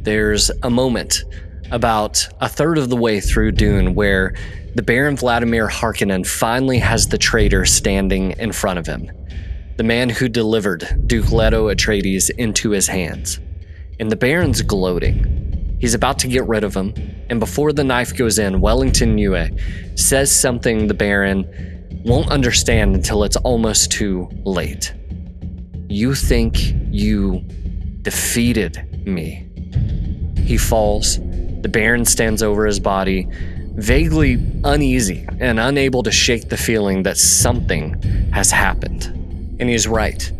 There's a moment about a third of the way through Dune where the Baron Vladimir Harkonnen finally has the traitor standing in front of him. The man who delivered Duke Leto Atreides into his hands. And the Baron's gloating. He's about to get rid of him, and before the knife goes in, Wellington Yueh says something the Baron won't understand until it's almost too late. You think you defeated me. He falls. The Baron stands over his body, vaguely uneasy and unable to shake the feeling that something has happened. And he's right.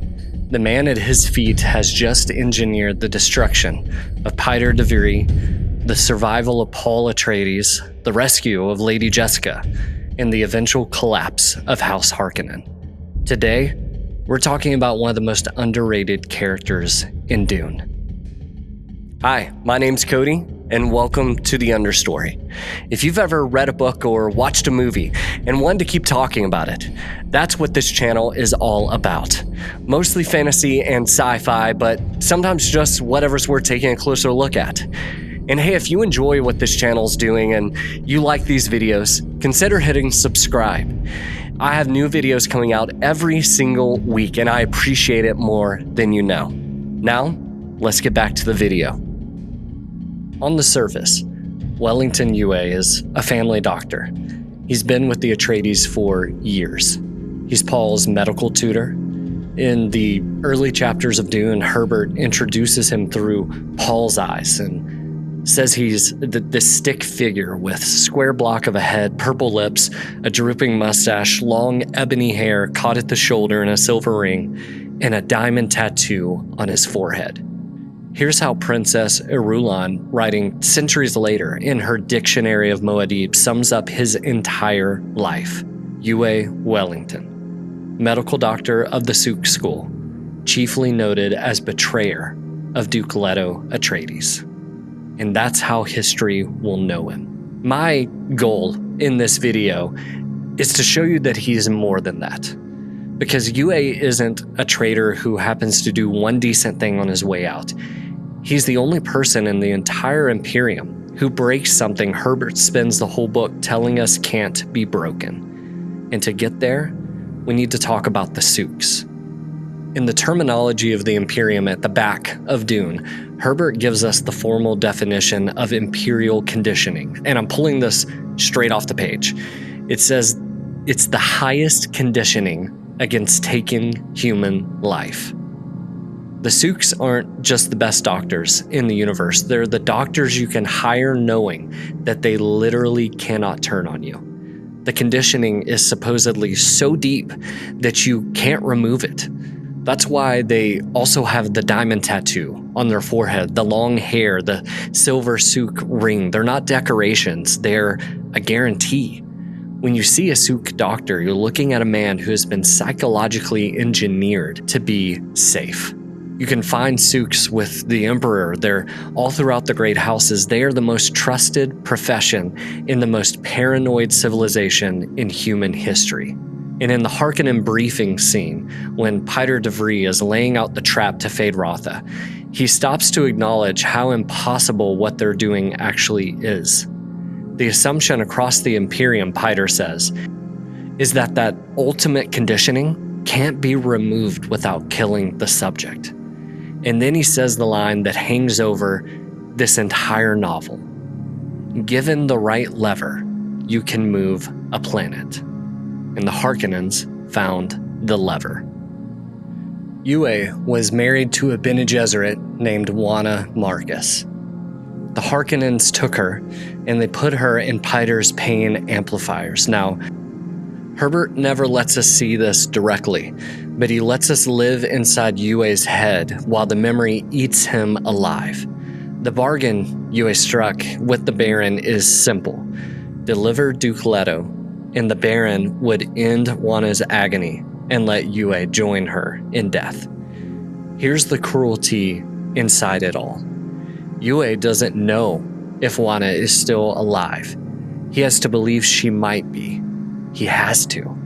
The man at his feet has just engineered the destruction of Piter Devere, the survival of Paul Atreides, the rescue of Lady Jessica, and the eventual collapse of House Harkonnen. Today, we're talking about one of the most underrated characters in Dune. Hi, my name's Cody, and welcome to the Understory. If you've ever read a book or watched a movie and wanted to keep talking about it, that's what this channel is all about. Mostly fantasy and sci-fi, but sometimes just whatever's worth taking a closer look at. And hey, if you enjoy what this channel's doing and you like these videos, consider hitting subscribe. I have new videos coming out every single week, and I appreciate it more than you know. Now, let's get back to the video. On the surface, Wellington Yueh is a family doctor. He's been with the Atreides for years. He's Paul's medical tutor. In the early chapters of Dune, Herbert introduces him through Paul's eyes and says he's this stick figure with square block of a head, purple lips, a drooping mustache, long ebony hair caught at the shoulder in a silver ring, and a diamond tattoo on his forehead. Here's how Princess Irulan, writing centuries later in her Dictionary of Muad'Dib, sums up his entire life. Yueh Wellington, medical doctor of the Suk School, chiefly noted as betrayer of Duke Leto Atreides. And that's how history will know him. My goal in this video is to show you that he's more than that. Because Yueh isn't a traitor who happens to do one decent thing on his way out. He's the only person in the entire Imperium who breaks something Herbert spends the whole book telling us can't be broken. And to get there, we need to talk about the Suks. In the terminology of the Imperium at the back of Dune, Herbert gives us the formal definition of Imperial Conditioning. And I'm pulling this straight off the page. It says it's the highest conditioning against taking human life. The Suks aren't just the best doctors in the universe. They're the doctors you can hire knowing that they literally cannot turn on you. The conditioning is supposedly so deep that you can't remove it. That's why they also have the diamond tattoo on their forehead, the long hair, the silver Suk ring. They're not decorations, they're a guarantee. When you see a Suk doctor, you're looking at a man who has been psychologically engineered to be safe. You can find Suks with the Emperor. They're all throughout the great houses. They are the most trusted profession in the most paranoid civilization in human history. And in the Harkonnen briefing scene, when Piter Devere is laying out the trap to Feyd-Rautha, he stops to acknowledge how impossible what they're doing actually is. The assumption across the Imperium, Piter says, is that ultimate conditioning can't be removed without killing the subject. And then he says the line that hangs over this entire novel. Given the right lever, you can move a planet. And the Harkonnens found the lever. Yueh was married to a Bene Gesserit named Juana Marcus. The Harkonnens took her, and they put her in Piter's pain amplifiers. Now, Herbert never lets us see this directly, but he lets us live inside Yueh's head while the memory eats him alive. The bargain Yueh struck with the Baron is simple. Deliver Duke Leto, and the Baron would end Juana's agony and let Yueh join her in death. Here's the cruelty inside it all. Yueh doesn't know if Juana is still alive. He has to believe she might be. He has to.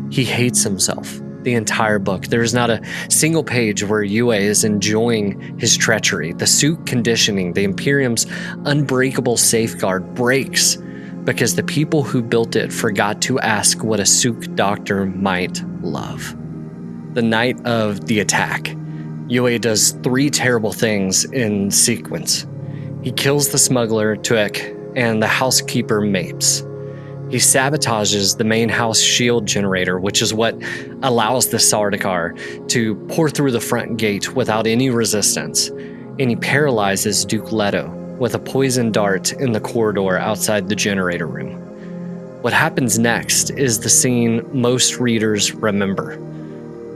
He hates himself. the entire book. There's not a single page where Yueh is enjoying his treachery. The Suk Conditioning, the Imperium's unbreakable safeguard, breaks because the people who built it forgot to ask what a Suk doctor might love. The night of the attack, Yueh does 3 terrible things in sequence. He kills the smuggler Tuek and the housekeeper Mapes. He sabotages the main house shield generator, which is what allows the Sardaukar to pour through the front gate without any resistance. And he paralyzes Duke Leto with a poison dart in the corridor outside the generator room. What happens next is the scene most readers remember.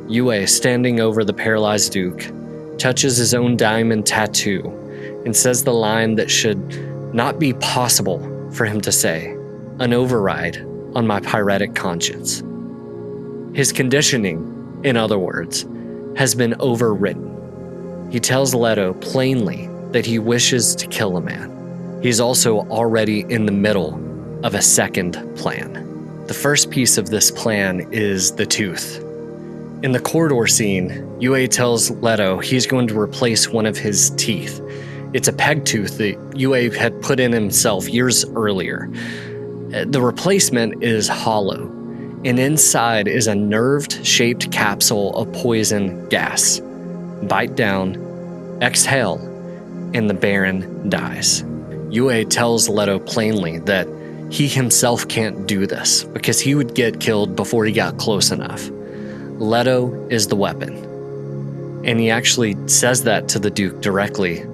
Yueh, standing over the paralyzed Duke, touches his own diamond tattoo and says the line that should not be possible for him to say: an override on my pyretic conscience. His conditioning, in other words, has been overwritten. He tells Leto plainly that he wishes to kill a man. He's also already in the middle of a second plan. The first piece of this plan is the tooth. In the corridor scene, Yueh tells Leto he's going to replace one of his teeth. It's a peg tooth that Yueh had put in himself years earlier. The replacement is hollow, and inside is a nerve-shaped capsule of poison gas. Bite down, exhale, and the Baron dies. Yueh tells Leto plainly that he himself can't do this because he would get killed before he got close enough. Leto is the weapon. And he actually says that to the Duke directly.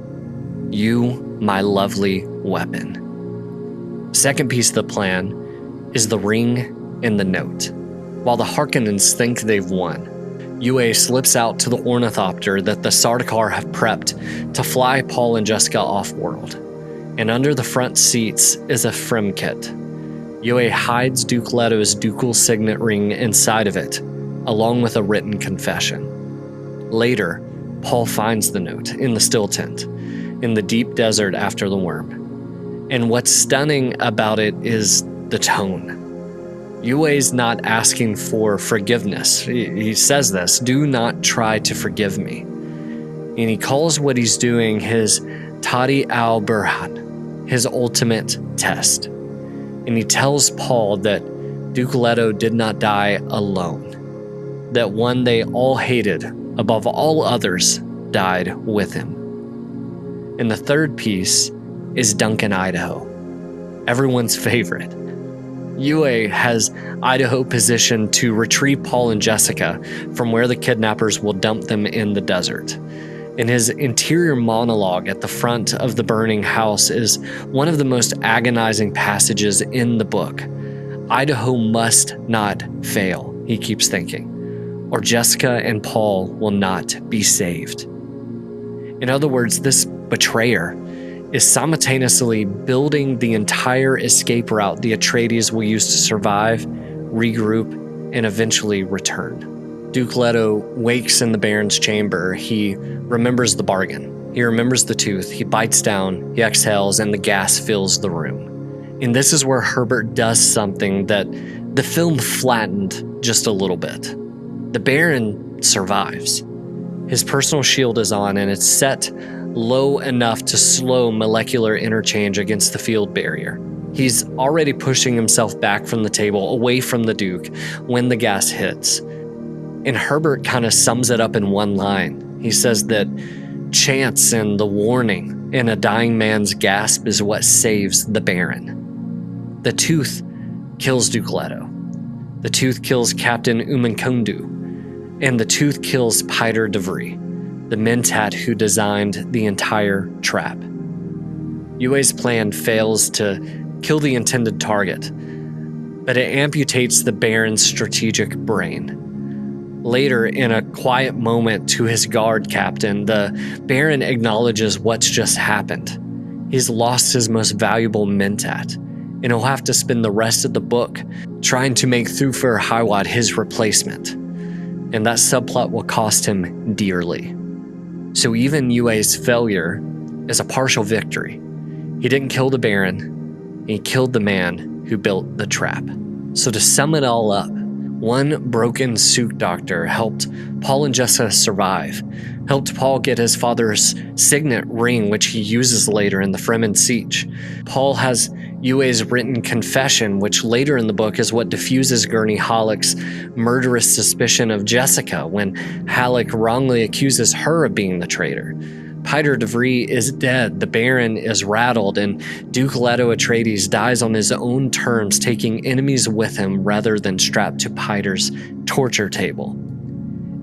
You, my lovely weapon. Second piece of the plan is the ring and the note. While the Harkonnens think they've won, Yueh slips out to the ornithopter that the Sardaukar have prepped to fly Paul and Jessica off-world. And under the front seats is a frem kit. Yueh hides Duke Leto's ducal signet ring inside of it, along with a written confession. Later, Paul finds the note in the still tent, in the deep desert after the worm. And what's stunning about it is the tone. Yueh's not asking for forgiveness. He says this: do not try to forgive me. And he calls what he's doing his Tadi al-Burhan, his ultimate test. And he tells Paul that Duke Leto did not die alone, that one they all hated above all others died with him. And the third piece is Duncan, Idaho, everyone's favorite. Yueh has Idaho positioned to retrieve Paul and Jessica from where the kidnappers will dump them in the desert. And his interior monologue at the front of the burning house is one of the most agonizing passages in the book. Idaho must not fail, he keeps thinking, or Jessica and Paul will not be saved. In other words, this betrayer is simultaneously building the entire escape route the Atreides will use to survive, regroup, and eventually return. Duke Leto wakes in the Baron's chamber. He remembers the bargain. He remembers the tooth. He bites down, he exhales, and the gas fills the room. And this is where Herbert does something that the film flattened just a little bit. The Baron survives. His personal shield is on, and it's set low enough to slow molecular interchange against the field barrier. He's already pushing himself back from the table, away from the Duke, when the gas hits. And Herbert kind of sums it up in one line. He says that chance and the warning in a dying man's gasp is what saves the Baron. The tooth kills Duke Leto. The tooth kills Captain Umankundu. And the tooth kills Piter DeVries, the mentat who designed the entire trap. Yueh's plan fails to kill the intended target, but it amputates the Baron's strategic brain. Later, in a quiet moment to his guard captain, the Baron acknowledges what's just happened. He's lost his most valuable mentat, and he'll have to spend the rest of the book trying to make Thufir Hawat his replacement. And that subplot will cost him dearly. So even Yueh's failure is a partial victory. He didn't kill the Baron, he killed the man who built the trap. So to sum it all up, One broken Suk doctor helped Paul and Jessica survive, helped Paul get his father's signet ring, which he uses later in the Fremen siege. Paul has Yueh's written confession, which later in the book is what diffuses Gurney Halleck's murderous suspicion of Jessica when Halleck wrongly accuses her of being the traitor. Piter DeVries is dead, the Baron is rattled, and Duke Leto Atreides dies on his own terms, taking enemies with him rather than strapped to Piter's torture table.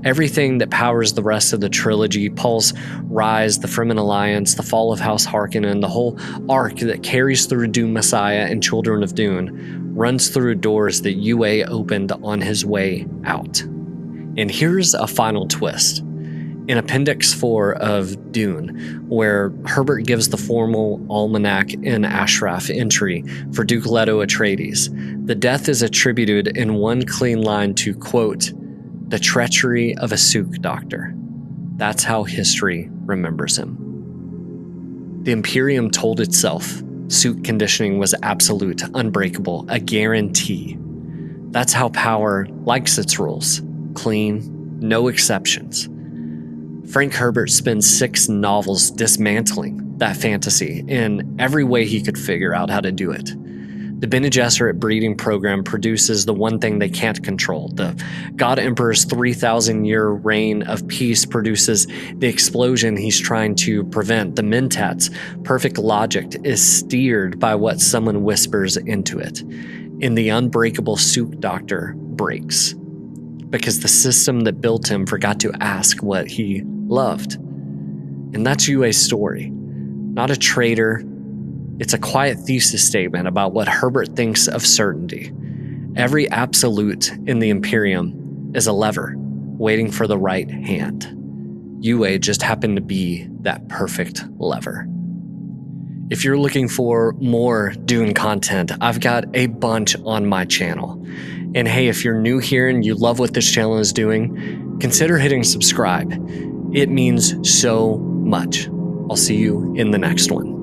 Everything that powers the rest of the trilogy, Paul's rise, the Fremen Alliance, the fall of House Harkonnen, the whole arc that carries through Dune Messiah and Children of Dune, runs through doors that Yueh opened on his way out. And here's a final twist. In Appendix 4 of Dune, where Herbert gives the formal Almanac in Ashraf entry for Duke Leto Atreides, the death is attributed in one clean line to, quote, the treachery of a Suk doctor. That's how history remembers him. The Imperium told itself Suk conditioning was absolute, unbreakable, a guarantee. That's how power likes its rules. Clean, no exceptions. Frank Herbert spends 6 novels dismantling that fantasy in every way he could figure out how to do it. The Bene Gesserit breeding program produces the one thing they can't control. The God Emperor's 3,000-year reign of peace produces the explosion he's trying to prevent. The Mentat's perfect logic is steered by what someone whispers into it. And the unbreakable Suk doctor breaks, because the system that built him forgot to ask what he loved. And that's Yueh's story. Not a traitor. It's a quiet thesis statement about what Herbert thinks of certainty. Every absolute in the Imperium is a lever, waiting for the right hand. Yueh just happened to be that perfect lever. If you're looking for more Dune content, I've got a bunch on my channel. And hey, if you're new here and you love what this channel is doing, consider hitting subscribe. It means so much. I'll see you in the next one.